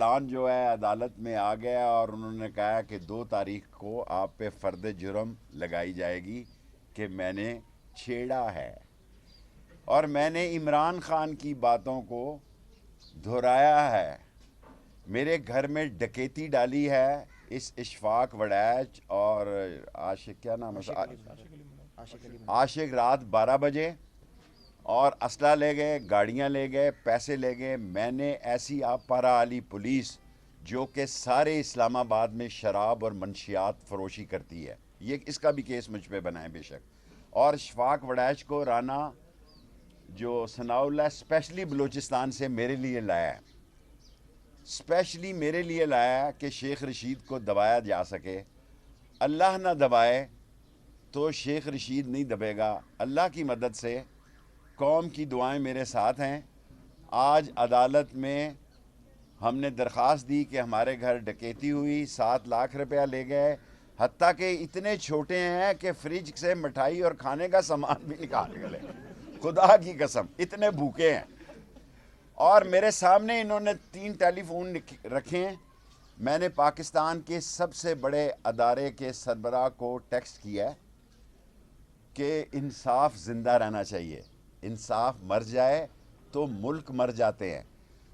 چالان جو ہے عدالت میں آ گیا اور انہوں نے کہا کہ 2 تاریخ کو آپ پہ فرد جرم لگائی جائے گی کہ میں نے چھیڑا ہے، اور میں نے عمران خان کی باتوں کو دہرایا ہے. میرے گھر میں ڈکیتی ڈالی ہے اس اشفاق وڑیچ اور عاشق، کیا نام ہے، عاشق، رات 12 بجے، اور اسلحہ لے گئے، گاڑیاں لے گئے، پیسے لے گئے. میں نے ایسی آپ پارا علی پولیس جو کہ سارے اسلام آباد میں شراب اور منشیات فروشی کرتی ہے، یہ اس کا بھی کیس مجھ پہ بنائے بے شک. اور اشفاق وڑیچ کو رانا جو ثناء اللہ اسپیشلی بلوچستان سے میرے لیے لایا ہے، اسپیشلی میرے لیے لایا کہ شیخ رشید کو دبایا جا سکے. اللہ نہ دبائے تو شیخ رشید نہیں دبے گا. اللہ کی مدد سے قوم کی دعائیں میرے ساتھ ہیں. آج عدالت میں ہم نے درخواست دی کہ ہمارے گھر ڈکیتی ہوئی، 7 لاکھ روپیہ لے گئے، حتیٰ کہ اتنے چھوٹے ہیں کہ فریج سے مٹھائی اور کھانے کا سامان بھی نکال گئے. خدا کی قسم اتنے بھوکے ہیں. اور میرے سامنے انہوں نے 3 ٹیلی فون رکھے ہیں. میں نے پاکستان کے سب سے بڑے ادارے کے سربراہ کو ٹیکسٹ کیا ہے کہ انصاف زندہ رہنا چاہیے، انصاف مر جائے تو ملک مر جاتے ہیں.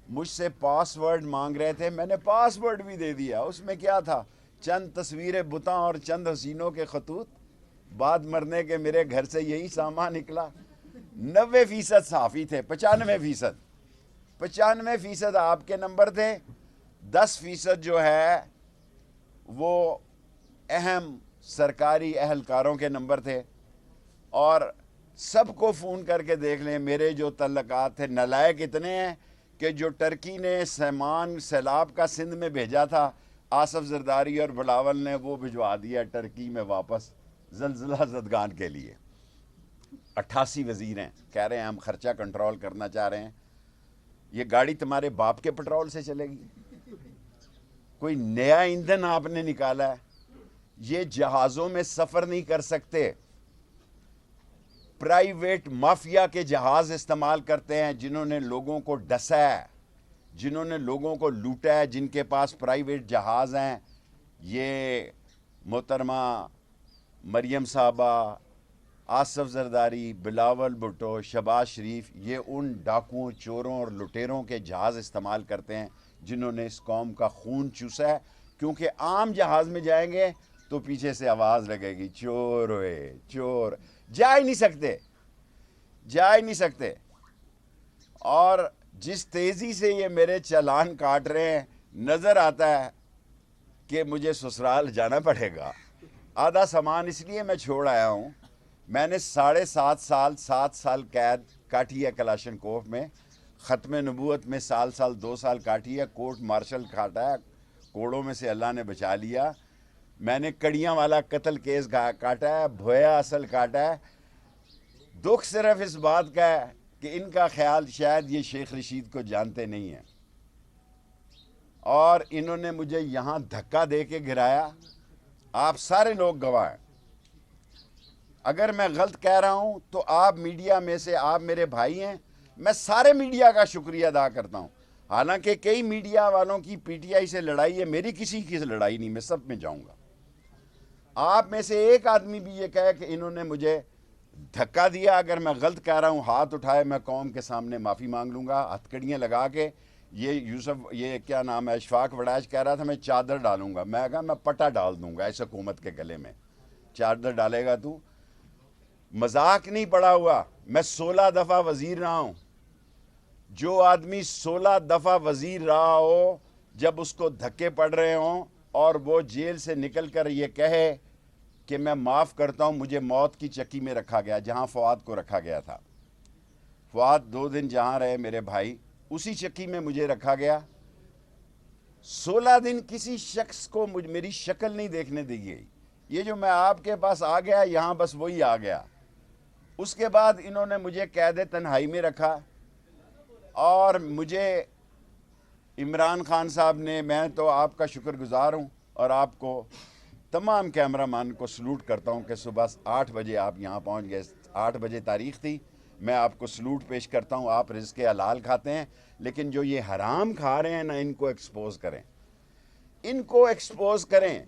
مجھ سے پاس ورڈ مانگ رہے تھے، میں نے پاس ورڈ بھی دے دیا. اس میں کیا تھا؟ چند تصویریں بتاں اور چند حسینوں کے خطوط. بعد مرنے کے میرے گھر سے یہی سامان نکلا. 90% صحافی تھے، 95% آپ کے نمبر تھے. 10% جو ہے وہ اہم سرکاری اہلکاروں کے نمبر تھے. اور سب کو فون کر کے دیکھ لیں، میرے جو تعلقات تھے. نالائق اتنے ہیں کہ جو ٹرکی نے سامان سیلاب کا سندھ میں بھیجا تھا، آصف زرداری اور بلاول نے وہ بھجوا دیا ٹرکی میں واپس زلزلہ زدگان کے لیے. 88 وزیر ہیں، کہہ رہے ہیں ہم خرچہ کنٹرول کرنا چاہ رہے ہیں. یہ گاڑی تمہارے باپ کے پٹرول سے چلے گی؟ کوئی نیا ایندھن آپ نے نکالا ہے؟ یہ جہازوں میں سفر نہیں کر سکتے. پرائیویٹ مافیا کے جہاز استعمال کرتے ہیں جنہوں نے لوگوں کو ڈسا ہے، جنہوں نے لوگوں کو لوٹا ہے، جن کے پاس پرائیویٹ جہاز ہیں. یہ محترمہ مریم صاحبہ، آصف زرداری، بلاول بھٹو، شہباز شریف، یہ ان ڈاکوؤں، چوروں اور لٹیروں کے جہاز استعمال کرتے ہیں جنہوں نے اس قوم کا خون چوسا ہے. کیونکہ عام جہاز میں جائیں گے تو پیچھے سے آواز لگے گی، چور ہوئے چور. جا ہی نہیں سکتے. اور جس تیزی سے یہ میرے چالان کاٹ رہے ہیں، نظر آتا ہے کہ مجھے سسرال جانا پڑے گا. آدھا سامان اس لیے میں چھوڑ آیا ہوں. میں نے 7.5 سال قید کاٹی ہے کلاشنکوف میں. ختم نبوت میں سال 2 سال کاٹی ہے. کورٹ مارشل کاٹا ہے، کوڑوں میں سے اللہ نے بچا لیا. میں نے کڑیاں والا قتل کیس کاٹا ہے، بھویا اصل کاٹا ہے. دکھ صرف اس بات کا ہے کہ ان کا خیال شاید یہ شیخ رشید کو جانتے نہیں ہیں، اور انہوں نے مجھے یہاں دھکا دے کے گرایا. آپ سارے لوگ گواہ ہیں. اگر میں غلط کہہ رہا ہوں تو آپ میڈیا میں سے، آپ میرے بھائی ہیں، میں سارے میڈیا کا شکریہ ادا کرتا ہوں. حالانکہ کئی میڈیا والوں کی پی ٹی آئی سے لڑائی ہے، میری کسی کی لڑائی نہیں، میں سب میں جاؤں گا. آپ میں سے ایک آدمی بھی یہ کہے کہ انہوں نے مجھے دھکا دیا، اگر میں غلط کہہ رہا ہوں ہاتھ اٹھائے، میں قوم کے سامنے معافی مانگ لوں گا. ہتھکڑیاں لگا کے یہ کیا نام ہے، اشفاق وڑیچ کہہ رہا تھا میں چادر ڈالوں گا. میں کہا میں پٹا ڈال دوں گا اس حکومت کے گلے میں. چادر ڈالے گا تو؟ مذاق نہیں پڑا ہوا. میں 16 دفعہ وزیر رہا ہوں. جو آدمی 16 دفعہ وزیر رہا ہو، جب اس کو دھکے پڑ رہے ہوں اور وہ جیل سے نکل کر یہ کہے کہ میں معاف کرتا ہوں، مجھے موت کی چکی میں رکھا گیا جہاں فؤاد کو رکھا گیا تھا. فؤاد 2 دن جہاں رہے میرے بھائی، اسی چکی میں مجھے رکھا گیا. 16 دن کسی شخص کو میری شکل نہیں دیکھنے دی گئی. یہ جو میں آپ کے پاس آ گیا یہاں بس وہی آ گیا. اس کے بعد انہوں نے مجھے قید تنہائی میں رکھا. اور مجھے عمران خان صاحب نے، میں تو آپ کا شکر گزار ہوں، اور آپ کو تمام کیمرہ مین کو سلوٹ کرتا ہوں کہ صبح 8 بجے آپ یہاں پہنچ گئے. 8 بجے تاریخ تھی. میں آپ کو سلوٹ پیش کرتا ہوں. آپ رزق حلال کھاتے ہیں, لیکن جو یہ حرام کھا رہے ہیں نا, ان کو ایکسپوز کریں, ان کو ایکسپوز کریں.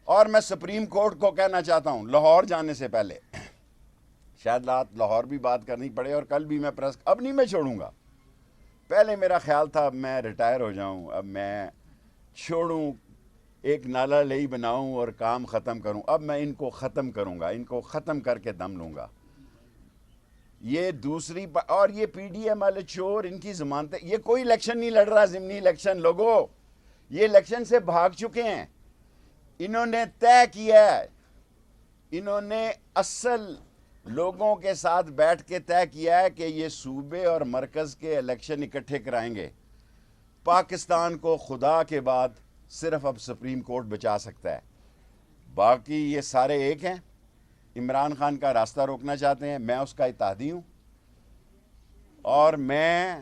اور میں سپریم کورٹ کو کہنا چاہتا ہوں, لاہور جانے سے پہلے, شاید رات لاہور بھی بات کرنی پڑے اور کل بھی میں پریس, اب نہیں میں چھوڑوں گا. پہلے میرا خیال تھا اب میں ریٹائر ہو جاؤں, اب میں چھوڑوں, ایک نالا لئی بناؤں اور کام ختم کروں. اب میں ان کو ختم کروں گا, ان کو ختم کر کے دم لوں گا. یہ دوسری اور یہ پی ڈی ایم والے چور, ان کی ضمانتیں, یہ کوئی الیکشن نہیں لڑ رہا, ضمنی الیکشن. لوگوں, یہ الیکشن سے بھاگ چکے ہیں. انہوں نے طے کیا ہے, انہوں نے اصل لوگوں کے ساتھ بیٹھ کے طے کیا ہے کہ یہ صوبے اور مرکز کے الیکشن اکٹھے کرائیں گے. پاکستان کو خدا کے بعد صرف اب سپریم کورٹ بچا سکتا ہے, باقی یہ سارے ایک ہیں. عمران خان کا راستہ روکنا چاہتے ہیں, میں اس کا اتحادی ہوں, اور میں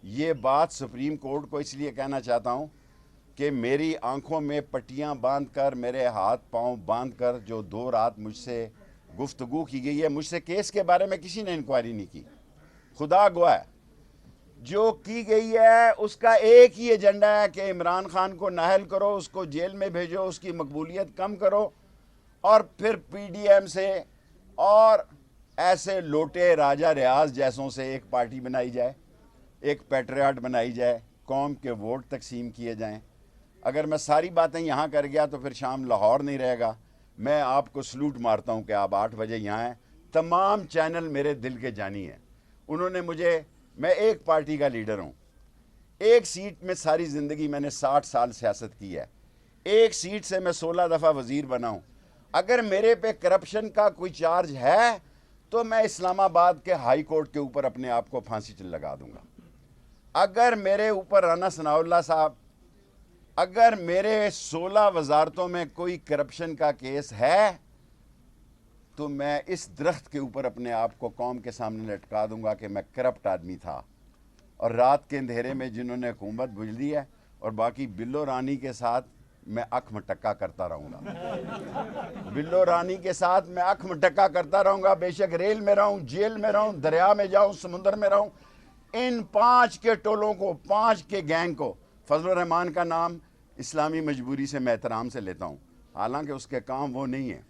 یہ بات سپریم کورٹ کو اس لیے کہنا چاہتا ہوں کہ میری آنکھوں میں پٹیاں باندھ کر, میرے ہاتھ پاؤں باندھ کر جو 2 رات مجھ سے گفتگو کی گئی ہے, مجھ سے کیس کے بارے میں کسی نے انکوائری نہیں کی, خدا گواہ ہے. جو کی گئی ہے اس کا ایک ہی ایجنڈا ہے کہ عمران خان کو نااہل کرو, اس کو جیل میں بھیجو, اس کی مقبولیت کم کرو, اور پھر پی ڈی ایم سے اور ایسے لوٹے راجہ ریاض جیسوں سے ایک پارٹی بنائی جائے, ایک پیٹریاٹ بنائی جائے, قوم کے ووٹ تقسیم کیے جائیں. اگر میں ساری باتیں یہاں کر گیا تو پھر شام لاہور نہیں رہے گا. میں آپ کو سلوٹ مارتا ہوں کہ آپ 8 بجے یہاں ہیں. تمام چینل میرے دل کے جانی ہیں. انہوں نے مجھے, میں ایک پارٹی کا لیڈر ہوں, ایک سیٹ میں ساری زندگی میں نے 60 سال سیاست کی ہے, ایک سیٹ سے میں 16 دفعہ وزیر بنا ہوں. اگر میرے پہ کرپشن کا کوئی چارج ہے تو میں اسلام آباد کے ہائی کورٹ کے اوپر اپنے آپ کو پھانسی لگا دوں گا. اگر میرے اوپر رانا ثناء اللہ صاحب, اگر میرے 16 وزارتوں میں کوئی کرپشن کا کیس ہے تو میں اس درخت کے اوپر اپنے آپ کو قوم کے سامنے لٹکا دوں گا کہ میں کرپٹ آدمی تھا. اور رات کے اندھیرے میں جنہوں نے حکومت بجلی ہے, اور باقی بلو رانی کے ساتھ میں اکھ مٹکا کرتا رہوں گا, بلو رانی کے ساتھ میں اکھ مٹکا کرتا رہوں گا. بے شک ریل میں رہوں, جیل میں رہوں, دریا میں جاؤں, سمندر میں رہوں, ان 5 کے ٹولوں کو, 5 کے گینگ کو, فضل الرحمان کا نام اسلامی مجبوری سے میں احترام سے لیتا ہوں, حالانکہ اس کے کام وہ نہیں ہیں.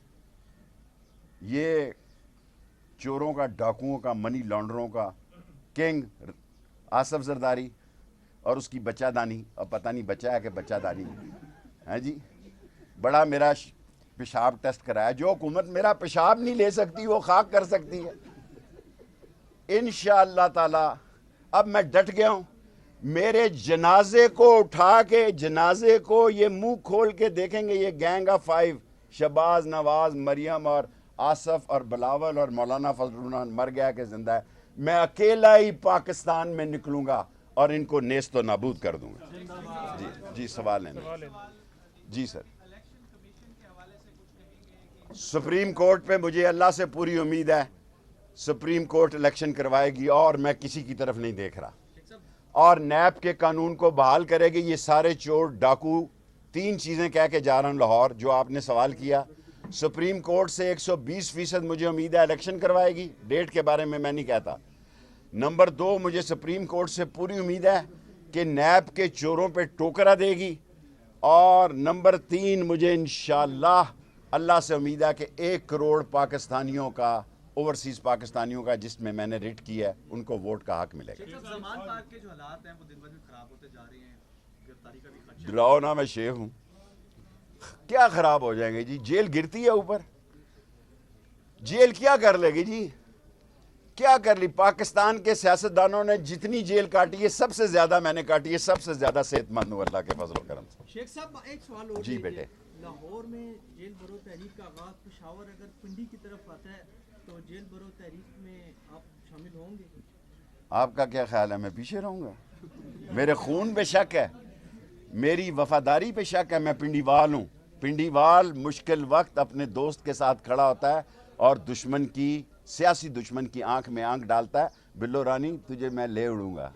یہ چوروں کا, ڈاکوؤں کا, منی لانڈروں کا کنگ آصف زرداری اور اس کی بچہ دانی, اب پتہ نہیں بچہ ہے کہ بچہ دانی ہے جی, بڑا میرا پیشاب ٹیسٹ کرایا. جو حکومت میرا پیشاب نہیں لے سکتی وہ خاک کر سکتی ہے انشاءاللہ تعالی. اب میں ڈٹ گیا ہوں. میرے جنازے کو اٹھا کے, جنازے کو یہ منہ کھول کے دیکھیں گے یہ گینگ آف 5, شہباز, نواز, مریم اور آصف اور بلاول اور مولانا فضل الرحمان مر گیا کہ زندہ ہے. میں اکیلا ہی پاکستان میں نکلوں گا اور ان کو نیست و نابود کر دوں گا. جی سوال ہے. جی سر. سپریم کورٹ پہ مجھے اللہ سے پوری امید ہے, سپریم کورٹ الیکشن کروائے گی اور میں کسی کی طرف نہیں دیکھ رہا, اور نیب کے قانون کو بحال کرے گی. یہ سارے چور ڈاکو 3 چیزیں کہہ کے جا رہا ہوں لاہور, جو آپ نے سوال کیا. سپریم کورٹ سے 120% مجھے امید ہے الیکشن کروائے گی, ڈیٹ کے بارے میں نہیں کہتا. نمبر 2, مجھے سپریم کورٹ سے پوری امید ہے کہ نیب کے چوروں پہ ٹوکرا دے گی. اور نمبر 3, مجھے انشاءاللہ اللہ سے امید ہے کہ 1 کروڑ پاکستانیوں کا, اوورسیز پاکستانیوں کا, جس میں میں نے ریٹ کیا ہے, ان کو ووٹ کا حق ملے گا. سلمان پاک کے جو حالات ہیں وہ دن بدن خراب ہوتے جا رہے ہیں, گرفتاری کا بھی خدشہ. دلاؤ نا, میں شیخ ہوں. کیا خراب ہو جائیں گے جی, جیل گرتی ہے اوپر, جیل کیا کر لے گی جی, کیا کر لی. پاکستان کے سیاستدانوں نے جتنی جیل کاٹی ہے سب سے زیادہ میں نے کاٹی ہے, سب سے زیادہ صحت مند ہوں اللہ کے فضل و کرم سے. شیخ صاحب ایک سوال اور جی بیٹے. لاہور میں جیل برو تحریک کا آغاز, پشاور اگر پنڈی کی طرف آتا ہے تو جیل برو تحریک میں آپ شامل ہوں گے؟ آپ کا کیا خیال ہے, میں پیچھے رہوں گا؟ میرے خون پہ شک ہے, میری وفاداری پہ شک ہے. میں پنڈی وال ہوں. پنڈی وال مشکل وقت اپنے دوست کے ساتھ کھڑا ہوتا ہے اور دشمن کی, سیاسی دشمن کی آنکھ میں آنکھ ڈالتا ہے. بلو رانی تجھے میں لے اڑوں گا.